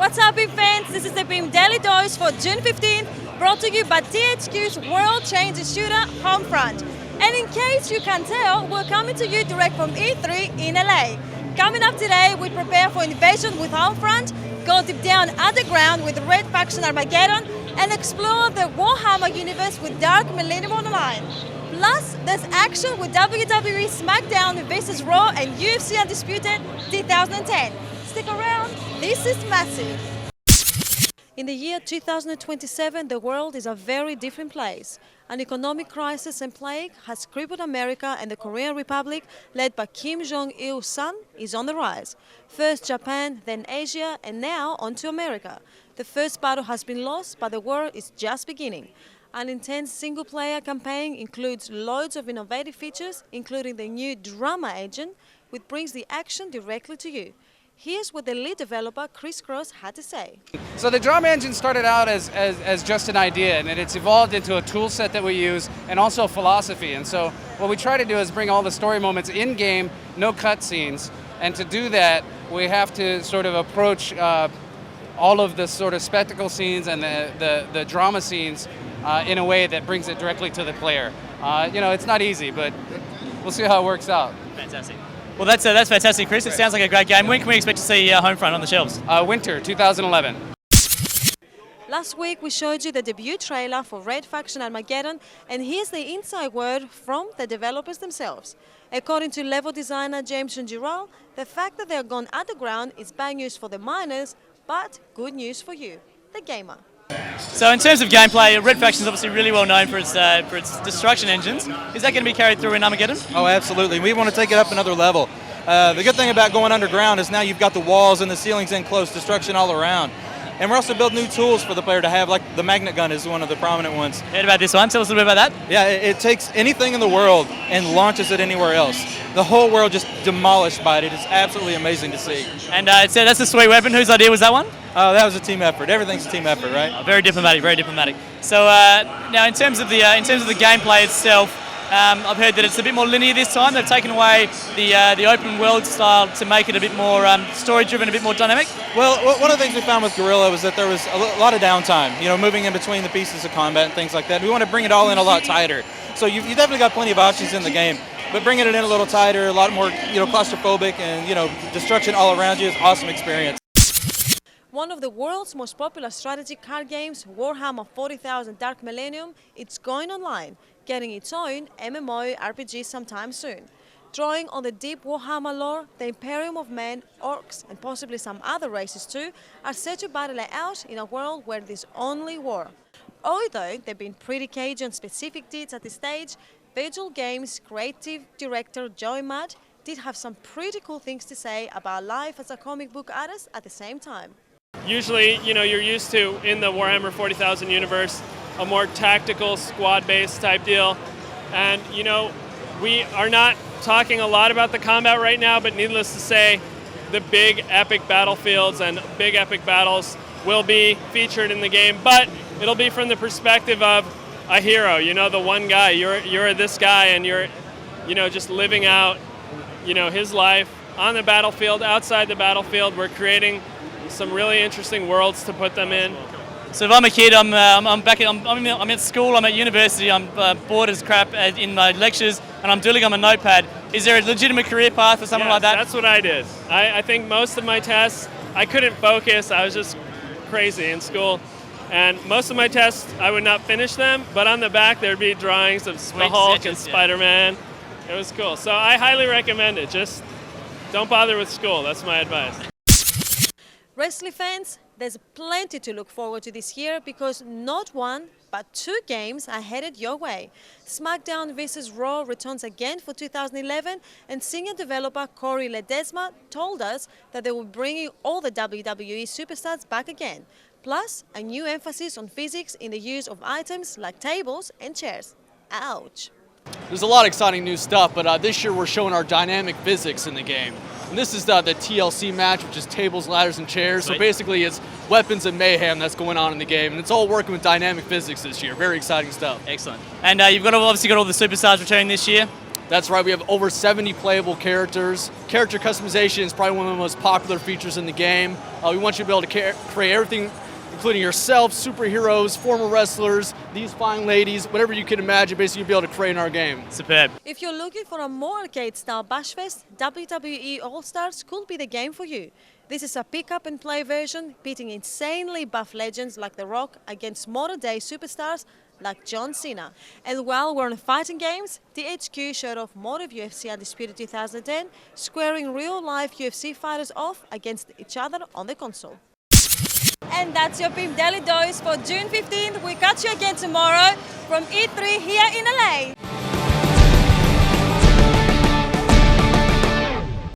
What's up, PiMP fans? This is the PiMP Daily Dose for June 15th, brought to you by THQ's world-changing shooter, Homefront. And in case you can't tell, we're coming to you direct from E3 in LA. Coming up today, we prepare for invasion with Homefront, go deep down underground with Red Faction Armageddon, and explore the Warhammer universe with Dark Millennium Online. Plus, there's action with WWE Smackdown vs Raw and UFC Undisputed 2010. Stick around, this is massive. In the year 2027, the world is a very different place. An economic crisis and plague has crippled America, and the Korean Republic, led by Kim Jong-il's son, is on the rise. First Japan, then Asia, and now onto America. The first battle has been lost, but the war is just beginning. An intense single-player campaign includes loads of innovative features, including the new drama agent, which brings the action directly to you. Here's what the lead developer, Chris Cross, had to say. So the drama engine started out as just an idea, and it's evolved into a tool set that we use and also a philosophy. And so what we try to do is bring all the story moments in-game, no cutscenes. And to do that, we have to sort of approach all of the sort of spectacle scenes and the drama scenes in a way that brings it directly to the player. It's not easy, but we'll see how it works out. Fantastic. Well, that's fantastic, Chris. It sounds like a great game. When can we expect to see Homefront on the shelves? Winter 2011. Last week we showed you the debut trailer for Red Faction Armageddon, and here's the inside word from the developers themselves. According to level designer James Giral, the fact that they're gone underground is bad news for the miners, but good news for you, the gamer. So in terms of gameplay, Red Faction is obviously really well known for its destruction engines. Is that going to be carried through in Armageddon? Oh, absolutely. We want to take it up another level. The good thing about going underground is now you've got the walls and the ceilings in close, destruction all around. And we're also building new tools for the player to have, like the magnet gun is one of the prominent ones. Heard about this one? Tell us a little bit about that. Yeah, it takes anything in the world and launches it anywhere else. The whole world just demolished by it. It is absolutely amazing to see. And so that's a sweet weapon. Whose idea was that one? That was a team effort. Everything's a team effort, right? Oh, very diplomatic, very diplomatic. So now in terms of the gameplay itself, I've heard that it's a bit more linear this time. They've taken away the open world style to make it a bit more story-driven, a bit more dynamic. Well, one of the things we found with Guerrilla was that there was a lot of downtime, moving in between the pieces of combat and things like that. We want to bring it all in a lot tighter. So you've definitely got plenty of options in the game, but bringing it in a little tighter, a lot more claustrophobic, and destruction all around you is an awesome experience. One of the world's most popular strategy card games, Warhammer 40,000 Dark Millennium, it's going online, getting its own MMO RPG sometime soon. Drawing on the deep Warhammer lore, the Imperium of Men, Orcs, and possibly some other races too, are set to battle it out in a world where there's only war. Although they've been pretty cagey on specific deeds at this stage, Visual Games creative director Joey Mudd did have some pretty cool things to say about life as a comic book artist at the same time. Usually, you're used to, in the Warhammer 40,000 universe, a more tactical, squad-based type deal. And, we are not talking a lot about the combat right now, but needless to say, the big epic battlefields and big epic battles will be featured in the game, but it'll be from the perspective of a hero, the one guy. You're this guy, and you're, just living out, his life on the battlefield, outside the battlefield. We're creating some really interesting worlds to put them in. So if I'm a kid, I'm at school, I'm at university, I'm bored as crap in my lectures, and I'm doodling on my notepad. Is there a legitimate career path for something like that? That's what I did. I think most of my tests, I couldn't focus. I was just crazy in school. And most of my tests, I would not finish them, but on the back there'd be drawings of the Hulk and Spider-Man. It was cool. So I highly recommend it. Just don't bother with school. That's my advice. Wrestling fans, there's plenty to look forward to this year because not one, but two games are headed your way. Smackdown vs Raw returns again for 2011, and senior developer Corey Ledesma told us that they will be bringing all the WWE superstars back again, plus a new emphasis on physics in the use of items like tables and chairs. Ouch. There's a lot of exciting new stuff, but this year we're showing our dynamic physics in the game. And this is the TLC match, which is tables, ladders, and chairs. So basically it's weapons and mayhem that's going on in the game. And it's all working with dynamic physics this year. Very exciting stuff. Excellent. And you've obviously got all the superstars returning this year. That's right, we have over 70 playable characters. Character customization is probably one of the most popular features in the game. We want you to be able to create everything, including yourself, superheroes, former wrestlers, these fine ladies, whatever you can imagine, basically you'll be able to create in our game. Superb. If you're looking for a more arcade-style Bashfest, WWE Allstars could be the game for you. This is a pick-up-and-play version, pitting insanely buff legends like The Rock against modern-day superstars like John Cena. And while we're on fighting games, THQ showed off more of UFC Undisputed 2010, squaring real-life UFC fighters off against each other on the console. And that's your PiMP Daily Dose for June 15th. We catch you again tomorrow from E3 here in LA.